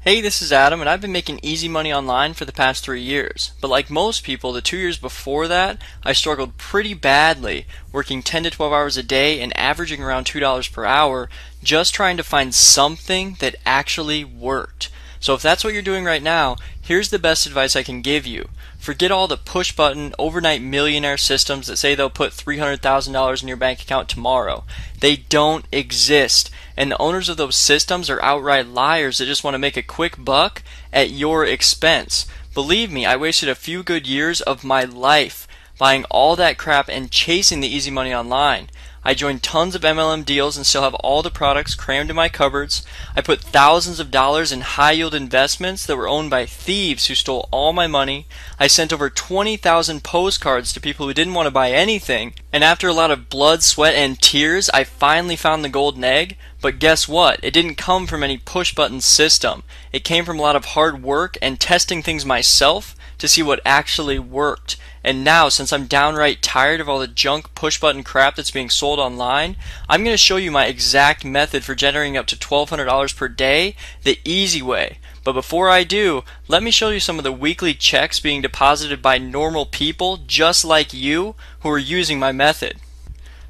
Hey, this is Adam, and I've been making easy money online for the past 3 years. But like most people, the 2 years before that, I struggled pretty badly, working 10 to 12 hours a day and averaging around $2 per hour, just trying to find something that actually worked. So if that's what you're doing right now, here's the best advice I can give you. Forget all the push-button, overnight millionaire systems that say they'll put $300,000 in your bank account tomorrow. They don't exist. And the owners of those systems are outright liars that just want to make a quick buck at your expense. Believe me, I wasted a few good years of my life buying all that crap and chasing the easy money online. I joined tons of MLM deals and still have all the products crammed in my cupboards. I put thousands of dollars in high-yield investments that were owned by thieves who stole all my money. I sent over 20,000 postcards to people who didn't want to buy anything. And after a lot of blood, sweat, and tears, I finally found the golden egg. But guess what? It didn't come from any push-button system. It came from a lot of hard work and testing things myself to see what actually worked. And now, since I'm downright tired of all the junk push-button crap that's being sold online, I'm going to show you my exact method for generating up to $1,200 per day, the easy way. But before I do, let me show you some of the weekly checks being deposited by normal people just like you who are using my method.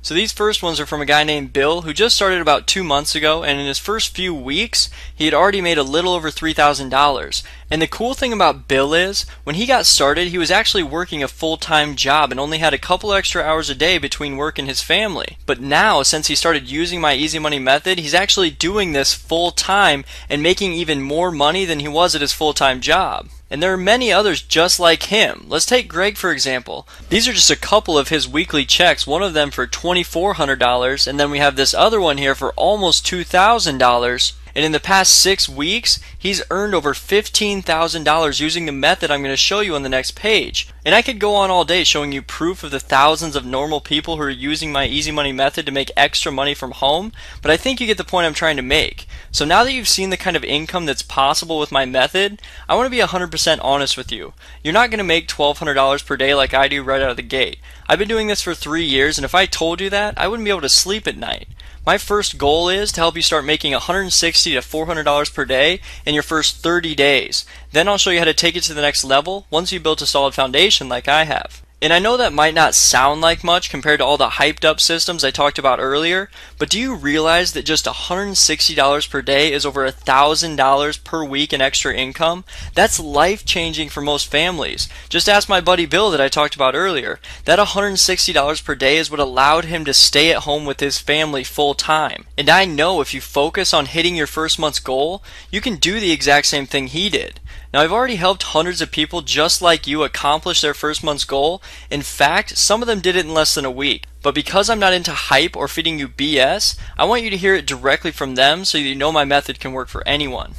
So these first ones are from a guy named Bill who just started about 2 months ago, and in his first few weeks he had already made a little over $3,000. And the cool thing about Bill is, when he got started, he was actually working a full-time job and only had a couple extra hours a day between work and his family. But now, since he started using my easy money method, he's actually doing this full-time and making even more money than he was at his full-time job. And there are many others just like him. Let's take Greg for example. These are just a couple of his weekly checks, one of them for $2,400, and then we have this other one here for almost $2,000. And in the past 6 weeks, he's earned over $15,000 using the method I'm going to show you on the next page. And I could go on all day showing you proof of the thousands of normal people who are using my easy money method to make extra money from home, but I think you get the point I'm trying to make. So now that you've seen the kind of income that's possible with my method, I want to be 100% honest with you. You're not going to make $1,200 per day like I do right out of the gate. I've been doing this for 3 years, and if I told you that, I wouldn't be able to sleep at night. My first goal is to help you start making $160 to $400 per day in your first 30 days. Then I'll show you how to take it to the next level once you've built a solid foundation like I have. And I know that might not sound like much compared to all the hyped up systems I talked about earlier, but do you realize that just $160 per day is over $1,000 per week in extra income? That's life-changing for most families. Just ask my buddy Bill that I talked about earlier. That $160 per day is what allowed him to stay at home with his family full time. And I know if you focus on hitting your first month's goal, you can do the exact same thing he did. Now, I've already helped hundreds of people just like you accomplish their first month's goal. In fact, some of them did it in less than a week. But because I'm not into hype or feeding you BS, I want you to hear it directly from them so you know my method can work for anyone.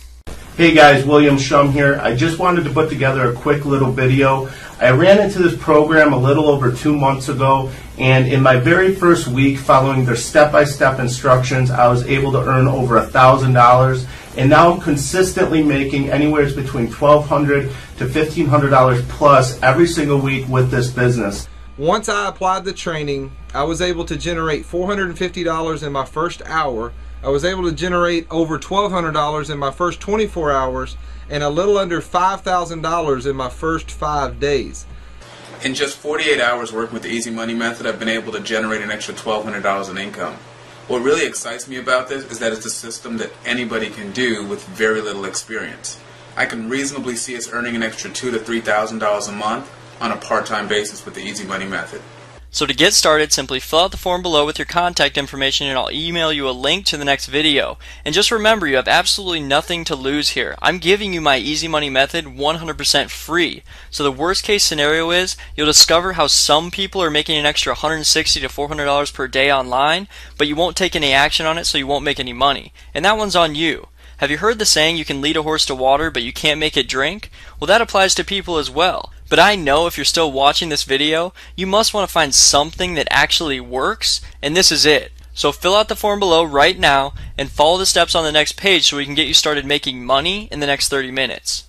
Hey guys, William Shum here. I just wanted to put together a quick little video. I ran into this program a little over 2 months ago, and in my very first week following their step-by-step instructions, I was able to earn over $1,000, and now I'm consistently making anywhere between $1,200 to $1,500 plus every single week with this business. Once I applied the training, I was able to generate $450 in my first hour. I was able to generate over $1,200 in my first 24 hours and a little under $5,000 in my first 5 days. In just 48 hours working with the Easy Money Method, I've been able to generate an extra $1,200 in income. What really excites me about this is that it's a system that anybody can do with very little experience. I can reasonably see us earning an extra $2,000 to $3,000 a month on a part-time basis with the Easy Money Method. So to get started, simply fill out the form below with your contact information and I'll email you a link to the next video. And just remember, you have absolutely nothing to lose here. I'm giving you my easy money method 100% free. So the worst case scenario is you'll discover how some people are making an extra $160 to $400 per day online, but you won't take any action on it, so you won't make any money. And that one's on you. Have you heard the saying, you can lead a horse to water but you can't make it drink? Well, that applies to people as well. But I know if you're still watching this video, you must want to find something that actually works, and this is it. So fill out the form below right now and follow the steps on the next page so we can get you started making money in the next 30 minutes.